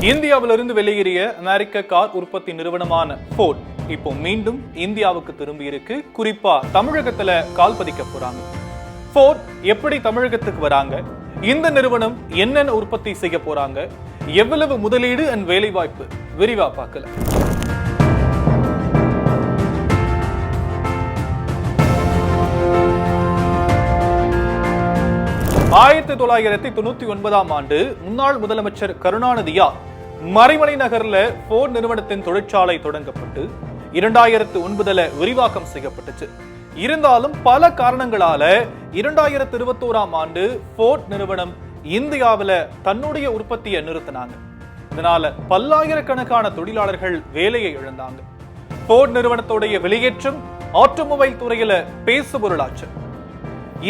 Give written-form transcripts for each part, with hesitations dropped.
இந்தியாவிலிருந்து வெளியேறிய அமெரிக்க கார் உற்பத்தி நிறுவனமான ஃபோர்ட் இப்போ மீண்டும் இந்தியாவுக்கு திரும்பி இருக்கு. குறிப்பா தமிழகத்துல கால் பதிக்க போறாங்க. ஃபோர்ட் எப்படி தமிழகத்துக்கு வராங்க, இந்த நிறுவனம் என்னென்ன உற்பத்தி செய்ய போறாங்க, எவ்வளவு முதலீடு அண்ட் வேலை வாய்ப்பு, விரிவா பார்க்கலாம். 1999ஆம் ஆண்டு முன்னாள் முதலமைச்சர் கருணாநிதியால் மறைமலை நகர்ல ஃபோர்ட் நிறுவனத்தின் தொழிற்சாலை தொடங்கப்பட்டு 2009 விரிவாக்கம் செய்யப்பட்டுச்சு. இருந்தாலும் பல காரணங்களால 2021ஆம் ஆண்டு ஃபோர்ட் நிறுவனம் இந்தியாவில தன்னுடைய உற்பத்தியை நிறுத்தினாங்க. இதனால பல்லாயிரக்கணக்கான தொழிலாளர்கள் வேலையை இழந்தாங்க. ஃபோர்ட் நிறுவனத்துடைய வெளியேற்றம் ஆட்டோமொபைல் துறையில பேசுபொருளாச்சு.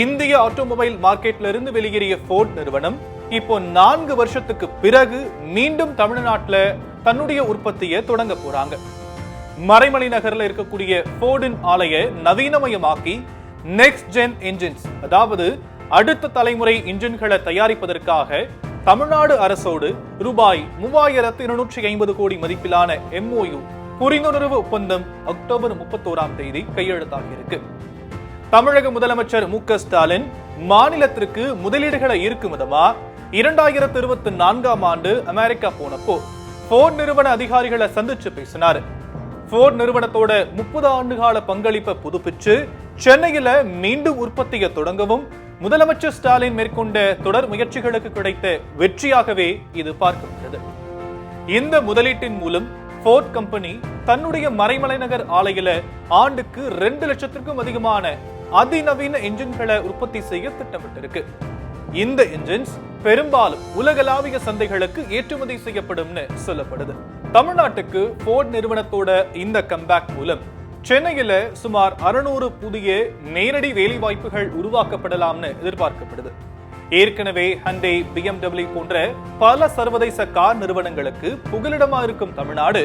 இந்திய ஆட்டோமொபைல் மார்க்கெட்ல இருந்து வெளியேறிய ஃபோர்ட் நிறுவனம் இப்போ 4 வருஷத்துக்கு பிறகு மீண்டும் தமிழ்நாட்டில் தன்னுடைய உற்பத்தியை தொடங்க போறாங்க. மறைமலை நகர்ல இருக்கக்கூடிய ஃபோர்டின் ஆலையை நவீனமயமாக்கி நெக்ஸ்ட் ஜென் என்ஜின்ஸ், அதாவது அடுத்த தலைமுறை இன்ஜின்களை தயாரிப்பதற்காக தமிழ்நாடு அரசோடு ரூபாய் 3250 கோடி மதிப்பிலான MOU புரிந்துணர்வு ஒப்பந்தம் அக்டோபர் 31ஆம் தேதி கையெழுத்தாகி இருக்கு. தமிழக முதலமைச்சர் மு.க. ஸ்டாலின் மாநிலத்திற்கு முதலீடுகளை ஈர்க்கும் விதமா 2024ஆம் ஆண்டு அமெரிக்கா போனப்போ ஃபோர்ட் நிறுவன அதிகாரிகளை சந்திச்சு பேசினாரு. ஃபோர்ட் நிறுவனத்தோட 30 ஆண்டுகால பங்களிப்பை புதுப்பிச்சு சென்னையில மீண்டும் உற்பத்தியை தொடங்கவும் முதலமைச்சர் ஸ்டாலின் மேற்கொண்ட தொடர் முயற்சிகளுக்கு கிடைத்த வெற்றியாகவே இது பார்க்கப்பட்டது. இந்த முதலீட்டின் மூலம் ஃபோர்ட் கம்பெனி தன்னுடைய மறைமலை நகர் ஆலையில ஆண்டுக்கு 2 லட்சத்திற்கும் அதிகமான அதிநவீன என்ஜின்களை உற்பத்தி செய்ய திட்டமிட்டிருக்கு. இந்த என்ஜின்ஸ் பெரும்பாலும் உலகளாவிய சந்தைகளுக்கு ஏற்றுமதி செய்யப்படும்னு சொல்லப்படுது. தமிழ்நாட்டுக்கு ஃபோர்ட் நிறுவனத்தோட இந்த கம்பேக் மூலம் சென்னையில சுமார் 600 புதிய நேரடி வேலை வாய்ப்புகள் உருவாக்கப்படலாம்னு எதிர்பார்க்கப்படுது. ஏற்கனவே ஹண்டே, BMW போன்ற பல சர்வதேச கார் நிறுவனங்களுக்கு புகலிடமா இருக்கும் தமிழ்நாடு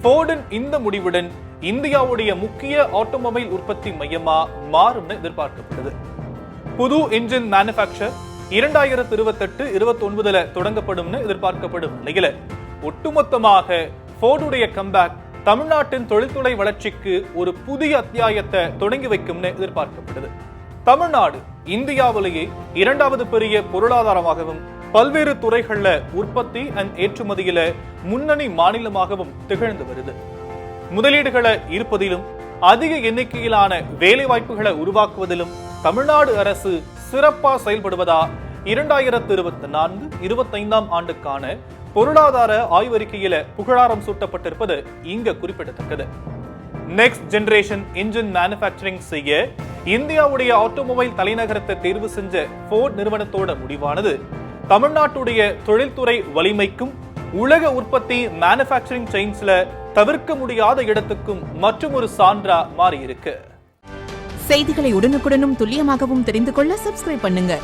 ஃபோர்டின் இந்த முடிவுடன் இந்தியாவுடைய முக்கிய ஆட்டோமொபைல் உற்பத்தி மையமா மாறும்னு எதிர்பார்க்கப்படுது. புது இன்ஜின் மேனுஃபேக்சர் 2028-29 தொடங்கப்படும்னு எதிர்பார்க்கப்படும் நிலையில ஒட்டுமொத்தமாக ஃபோர்டுடைய கம்பேக் தமிழ்நாட்டின் தொழில்துறை வளர்ச்சிக்கு ஒரு புதிய அத்தியாயத்தை தொடங்கி வைக்கும்னு எதிர்பார்க்கப்படுது. தமிழ்நாடு இந்தியாவிலேயே 2வது பெரிய பொருளாதாரமாகவும் பல்வேறு துறைகள்ல உற்பத்தி அண்ட் ஏற்றுமதியில முன்னணி மாநிலமாகவும் திகழ்ந்து வருது. முதலீடுகளை ஈர்ப்பதிலும் அதிக எண்ணிக்கையிலான வேலை வாய்ப்புகளை உருவாக்குவதிலும் தமிழ்நாடு அரசு சிறப்பா செயல்படுவதா 2024-25ஆம் ஆண்டுக்கான பொருளாதார ஆய்வறிக்கையில புகழாரம் சூட்டப்பட்டிருப்பது இங்க குறிப்பிடத்தக்கது. நெக்ஸ்ட் ஜெனரேஷன் இன்ஜின் மேனுஃபேக்சரிங் செய்ய இந்தியாவுடைய ஆட்டோமொபைல் தலைநகரத்தை தேர்வு செஞ்ச ஃபோர்ட் நிறுவனத்தோட முடிவானது தமிழ்நாட்டுடைய தொழில்துறை வலிமைக்கும் உலக உற்பத்தி மேனுஃபேக்சரிங் செயின்ஸ்ல தவிர்க்க முடியாத இடத்துக்கும் மற்றும் ஒரு சான்றா மாறி இருக்கு. செய்திகளை உடனுக்குடனும் துல்லியமாகவும் தெரிந்து கொள்ள சப்ஸ்கிரைப் பண்ணுங்க.